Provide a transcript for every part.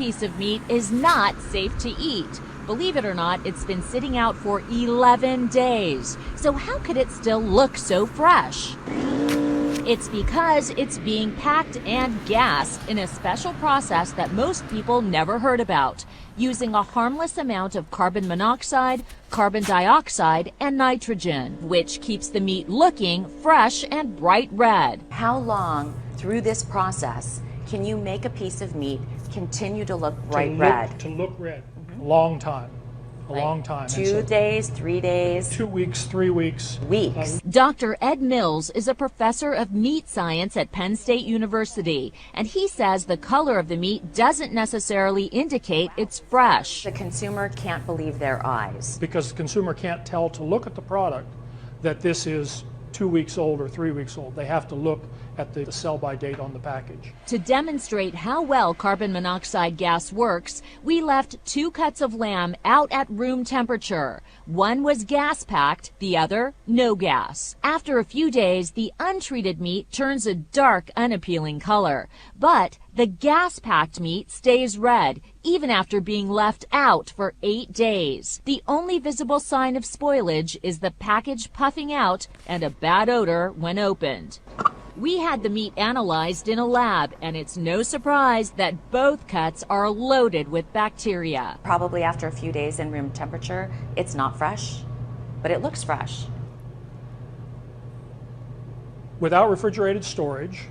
Piece of meat is not safe to eat. Believe it or not, it's been sitting out for 11 days. So how could it still look so fresh? It's because it's being packed and gassed in a special process that most people never heard about, using a harmless amount of carbon monoxide, carbon dioxide, and nitrogen, which keeps the meat looking fresh and bright red. How long through this process can you make a piece of meat continue to look bright red? To look red. A long time. A long time. 2 days, 3 days? 2 weeks, 3 weeks. Weeks. Dr. Ed Mills is a professor of meat science at Penn State University, and he says the color of the meat doesn't necessarily indicate it's fresh. The consumer can't believe their eyes. Because the consumer can't tell to look at the product that this is 2 weeks old or 3 weeks old. They have to look at the sell-by date on the package. To demonstrate how well carbon monoxide gas works, we left 2 cuts of lamb out at room temperature. One was gas-packed, the other no gas. After a few days, the untreated meat turns a dark, unappealing color. But the gas-packed meat stays red, even after being left out for 8 days. The only visible sign of spoilage is the package puffing out and a bad odor when opened. We had the meat analyzed in a lab, and it's no surprise that both cuts are loaded with bacteria. Probably after a few days in room temperature, it's not fresh, but it looks fresh. Without refrigerated storage,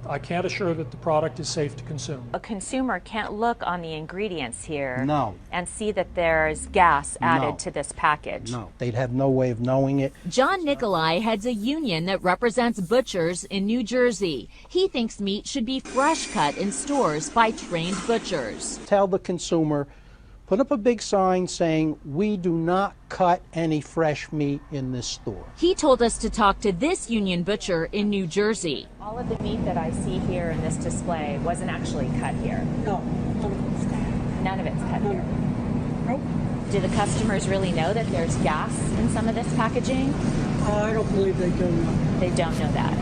I can't assure that the product is safe to consume. A consumer can't look on the ingredients here and see that there's gas added to this package. No, they'd have no way of knowing it. John Nicolai heads a union that represents butchers in New Jersey. He thinks meat should be fresh cut in stores by trained butchers. Tell the consumer, put up a big sign saying, we do not cut any fresh meat in this store. He told us to talk to this union butcher in New Jersey. All of the meat that I see here in this display wasn't actually cut here. No, None of it's cut here. nope. Do the customers really know that there's gas in some of this packaging? I don't believe they do. No. They don't know that.